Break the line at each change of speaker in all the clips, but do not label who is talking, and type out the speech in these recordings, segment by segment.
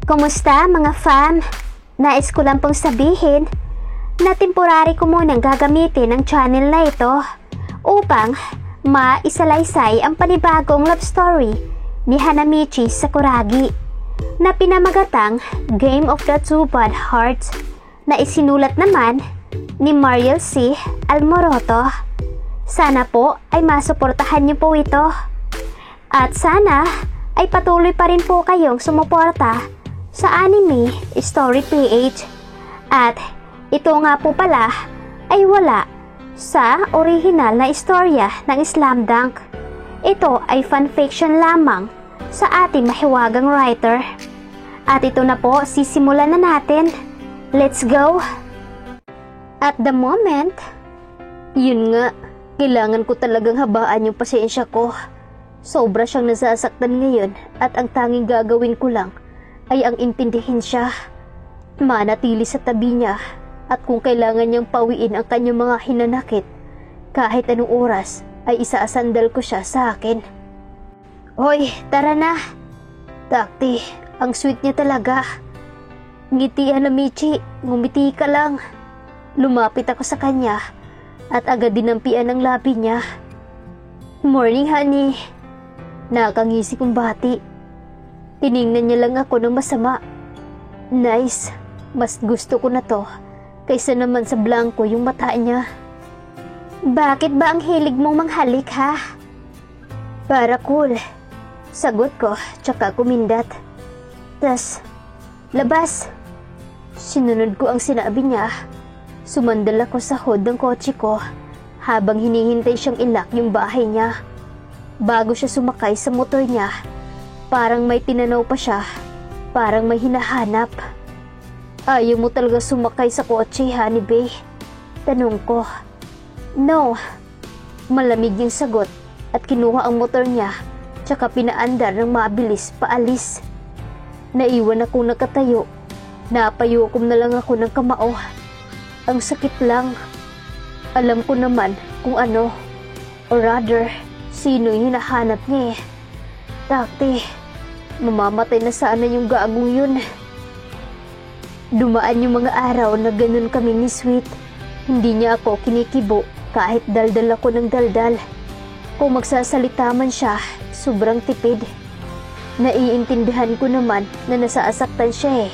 Kumusta mga fam? Nais ko lang pong sabihin na temporary ko munang gagamitin ang channel na ito upang maisalaysay ang panibagong love story ni Hanamichi Sakuragi na pinamagatang Game of the Two Bad Hearts na isinulat naman ni Mariel C. Almoroto. Sana po ay masuportahan niyo po ito at sana ay patuloy pa rin po kayong sumuporta sa Anime Story PH. At ito nga po pala ay wala sa original na istorya ng Slam Dunk. Ito ay fanfiction lamang sa ating mahiwagang writer. At ito na po, sisimulan na natin. Let's go! At the moment, yun nga, kailangan ko talagang habaan yung pasensya ko. Sobra siyang nasasaktan ngayon at ang tanging gagawin ko lang ay ang intindihin siya, manatili sa tabi niya at kung kailangan niyang pawiin ang kanyang mga hinanakit, kahit anong oras ay isaasandal ko siya sa akin. Hoy, tara na! Takti, ang sweet niya talaga. Ngiti Hanamichi, ngumiti ka lang. Lumapit ako sa kanya at agad dinampian ang labi niya. Morning honey. Nakangisi kong bati. Tiningnan niya lang ako ng masama. Nice, mas gusto ko na to kaysa naman sa blanco yung mata niya. Bakit ba ang hilig mong manghalik ha? Para cool. Sagot ko, tsaka kumindat. Tas, labas. Sinunod ko ang sinabi niya. Sumandal ako sa hood ng kotse ko habang hinihintay siyang ilak yung bahay niya. Bago siya sumakay sa motor niya, parang may tinanaw pa siya, parang may hinahanap. Ayaw mo talaga sumakay sa kotse, honey bae? Tanong ko. No. Malamig yung sagot at kinuha ang motor niya, tsaka pinaandar ng mabilis paalis. Naiwan akong nakatayo. Napayukom na lang ako ng kamao. Ang sakit lang. Alam ko naman kung ano, or rather, sino yung hinahanap niya eh. Takti, mamamatay na sana yung gagong yun. Dumaan yung mga araw na ganun kami ni Sweet. Hindi niya ako kinikibo kahit daldal ako ng daldal. Kung magsasalita man siya, sobrang tipid. Naiintindihan ko naman na nasaasaktan siya eh.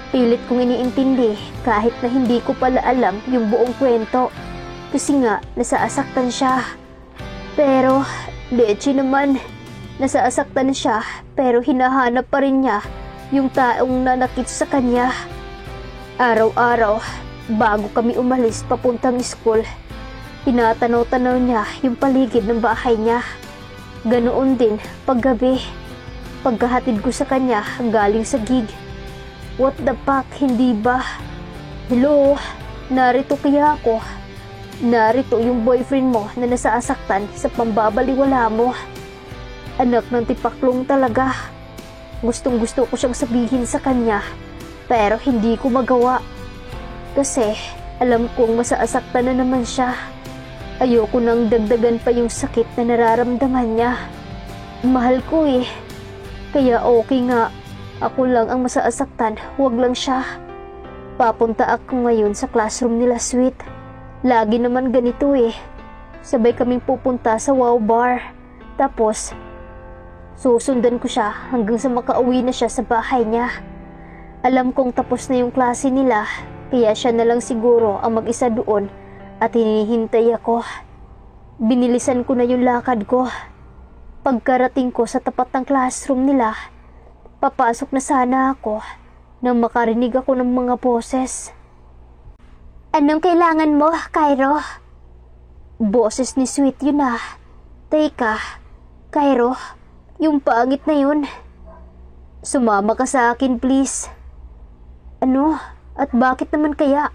Pilit kong iniintindi kahit na hindi ko pala alam yung buong kwento. Kasi nga, nasaasaktan siya. Pero, leche naman. Nasaasaktan siya pero hinahanap pa rin niya yung taong nanakit sa kanya. Araw-araw, bago kami umalis papuntang school, tinatanaw-tanaw niya yung paligid ng bahay niya. Ganoon din paggabi, pagkahatid ko sa kanya galing sa gig. What the fuck, hindi ba? Hello, narito kaya ako. Narito yung boyfriend mo na nasaasaktan sa pambabaliwala mo. Anak ng tipaklong talaga. Gustong-gusto ko siyang sabihin sa kanya, pero hindi ko magawa. Kasi alam kong masaasaktan na naman siya. Ayoko nang dagdagan pa yung sakit na nararamdaman niya. Mahal ko eh. Kaya okay nga, ako lang ang masaasaktan, huwag lang siya. Papunta ako ngayon sa classroom nila Sweet. Lagi naman ganito eh. Sabay kaming pupunta sa Wow Bar. Tapos, susundan ko siya hanggang sa makauwi na siya sa bahay niya. Alam kong tapos na yung klase nila, kaya siya na lang siguro ang mag-isa doon at hinihintay ako. Binilisan ko na yung lakad ko. Pagkarating ko sa tapat ng classroom nila, papasok na sana ako nang makarinig ako ng mga boses. Anong kailangan mo, Cairo? Boses ni Sweet yun ah. Teka, Cairo, yung pangit na yun. Sumama ka sa akin, please. Ano? At bakit naman kaya?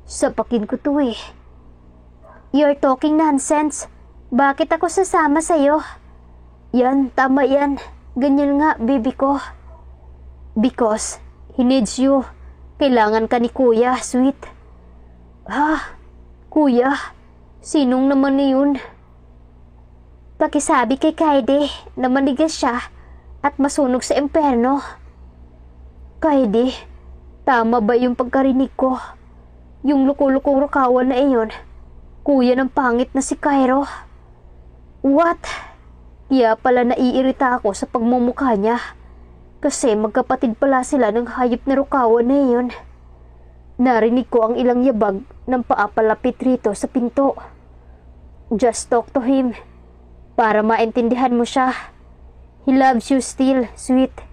Sapakin ko to eh. You're talking nonsense. Bakit ako sasama sa'yo? Yan, tama yan. Ganyan nga, baby ko. Because he needs you. Kailangan ka ni Kuya, Sweet. Ha? Kuya? Sinong naman na yun? Pakisabi kay Kaide na manigas siya at masunog sa emperno. Kaede, tama ba yung pagkarinig ko? Yung luko-lukong Rukawa na iyon, kuya ng pangit na si Cairo. What? Kaya pala naiirita ako sa pagmumukha niya. Kasi magkapatid pala sila ng hayop na Rukawa na iyon. Narinig ko ang ilang yabag ng paapalapit rito sa pinto. Just talk to him para maintindihan mo siya. He loves you still, sweet.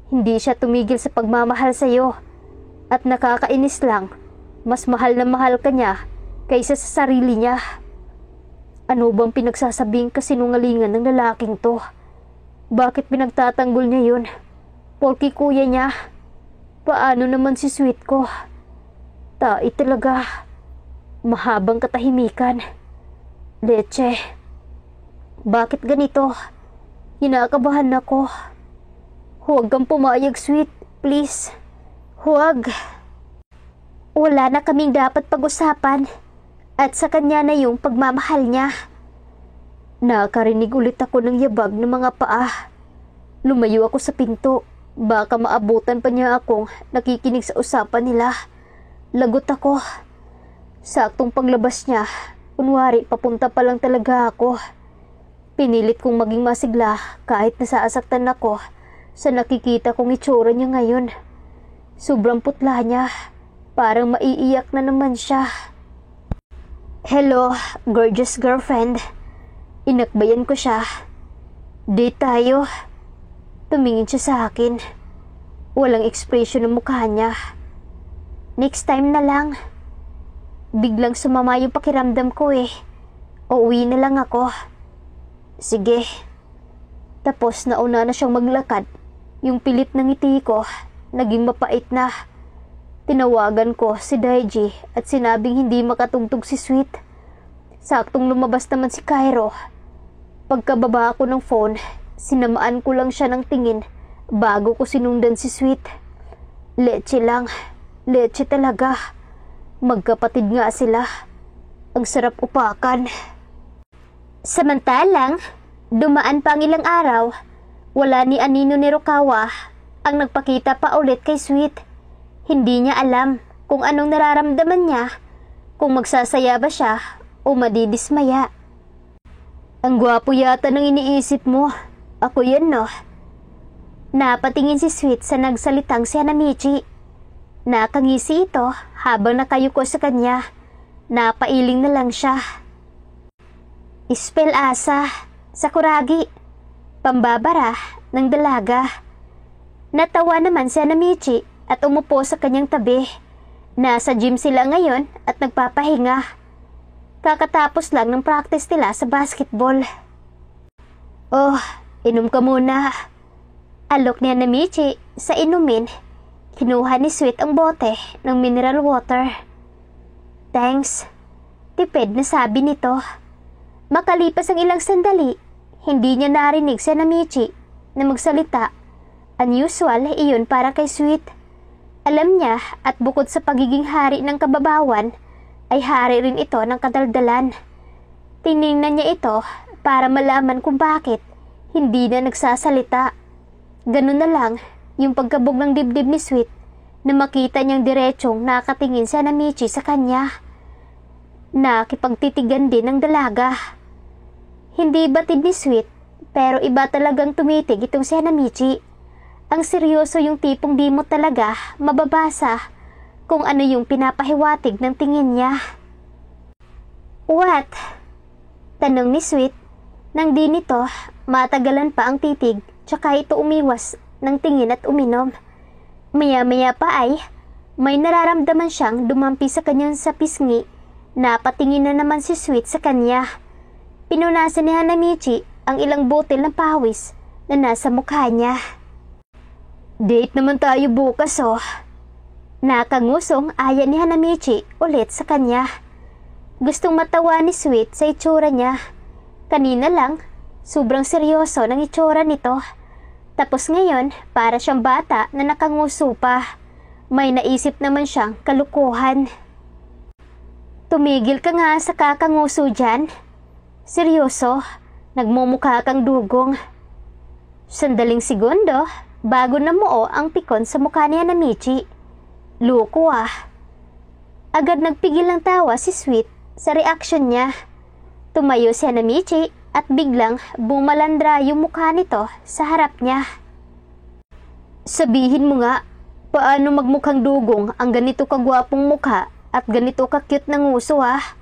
Hindi siya tumigil sa pagmamahal sa'yo. At nakakainis lang, mas mahal na mahal ka niya kaysa sa sarili niya. Ano bang pinagsasabing kasinungalingan ng lalaking to? Bakit pinagtatanggol niya yun? Porky kuya niya. Paano naman si sweet ko? Tai talaga. Mahabang katahimikan. Leche. Bakit ganito? Kinakabahan ako. Huwag kang pumayag, sweet. Please. Huwag. Wala na kaming dapat pag-usapan. At sa kanya na yung pagmamahal niya. Nakarinig ulit ako ng yabag ng mga paa. Lumayo ako sa pinto. Baka maabutan pa niya akong nakikinig sa usapan nila. Lagot ako. Saktong paglabas niya, kunwari papunta pa lang talaga ako. Pinilit kong maging masigla kahit nasasaktan ako sa nakikita kong itsura niya ngayon. Sobrang putla niya. Parang maiiyak na naman siya. Hello, gorgeous girlfriend. Inakbayan ko siya. Date tayo. Tumingin siya sa akin. Walang ekspresyon ng mukha niya. Next time na lang. Biglang sumama yung pakiramdam ko eh. Uuwi na lang ako. Sige. Tapos nauna na siyang maglakad. Yung pilit ng ngiti ko, naging mapait na. Tinawagan ko si Daiji at sinabing hindi makatugtog si Sweet. Saktong lumabas naman si Cairo. Pagkababa ko ng phone, sinamaan ko lang siya ng tingin bago ko sinundan si Sweet. Leche lang. Leche talaga. Magkapatid nga sila. Ang sarap upakan. Samantalang, dumaan pa ang ilang araw, wala ni Anino ni Rukawa ang nagpakita pa ulit kay Sweet. Hindi niya alam kung anong nararamdaman niya, kung magsasaya ba siya o madidismaya. Ang gwapo yata ng iniisip mo. Ako yan, no? Napatingin si Sweet sa nagsalitang si Hanamichi. Nakangisi ito habang nakayuko sa kanya. Napailing na lang siya. Spell asa, Sakuragi, pambabara ng dalaga. Natawa naman si Hanamichi at umupo sa kanyang tabi. Nasa gym sila ngayon at nagpapahinga. Kakatapos lang ng practice nila sa basketball. Oh, inom ka muna. Alok ni Hanamichi sa inumin. Kinuha ni Sweet ang bote ng mineral water. Thanks. Tipid na sabi nito. Makalipas ang ilang sandali, hindi niya narinig si Hanamichi na magsalita. Unusual iyon para kay Sweet. Alam niya at bukod sa pagiging hari ng kababawan, ay hari rin ito ng kadaldalan. Tiningnan niya ito para malaman kung bakit hindi na nagsasalita. Ganun na lang yung pagkabog ng dibdib ni Sweet na makita niyang diretsong nakatingin si Hanamichi sa kanya. Nakipagtitigan din ng dalaga. Hindi batid ni Sweet, pero iba talagang tumitig itong si Hanamichi. Ang seryoso yung tipong di mo talaga mababasa kung ano yung pinapahiwatig ng tingin niya. What? Tanong ni Sweet. Nang di nito, matagalan pa ang titig, tsaka ito umiwas ng tingin at uminom. Maya-maya pa ay, may nararamdaman siyang dumampi sa kanyang sa pisngi. Napatingin na naman si Sweet sa kanya. Pinunasan ni Hanamichi ang ilang botel ng pawis na nasa mukha niya. Date naman tayo bukas oh. Nakangusong aya ni Hanamichi ulit sa kanya. Gustong matawa ni Sweet sa itsura niya. Kanina lang, sobrang seryoso ng itsura nito. Tapos ngayon, para siyang bata na nakanguso pa. May naisip naman siyang kalukuhan. Tumigil ka nga sa kakanguso dyan. Seryoso, nagmumukha kang dugong. Sandaling segundo, bago namuo ang pikon sa mukha ni Hanamichi. Loko ah. Agad nagpigil ng tawa si Sweet sa reaksyon niya. Tumayo si Hanamichi at biglang bumalandra yung mukha nito sa harap niya. Sabihin mo nga, paano magmukhang dugong ang ganito kagwapong mukha at ganito ka-cute na nguso ah?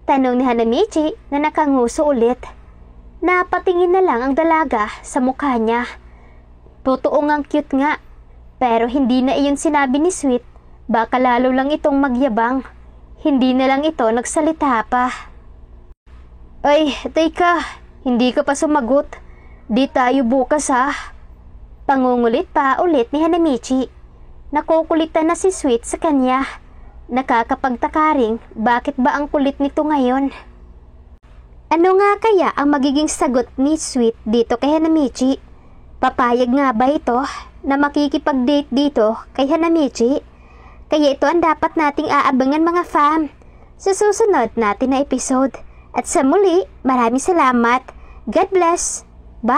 Tanong ni Hanamichi na nakanguso ulit. Napatingin na lang ang dalaga sa mukha niya. Totoo ngang cute nga, pero hindi na iyon sinabi ni Sweet. Baka lalo lang itong magyabang. Hindi na lang ito nagsalita pa. Ay, teka, hindi ka pa sumagot. Di tayo bukas ha. Pangungulit pa ulit ni Hanamichi. Nakukulitan na si Sweet sa kanya. Nakakapagtaka ring bakit ba ang kulit nito ngayon? Ano nga kaya ang magiging sagot ni Sweet dito kay Hanamichi? Papayag nga ba ito na makikipag-date dito kay Hanamichi? Kaya ito ang dapat nating aabangan mga fam sa susunod natin na episode. At sa muli, maraming salamat. God bless. Bye!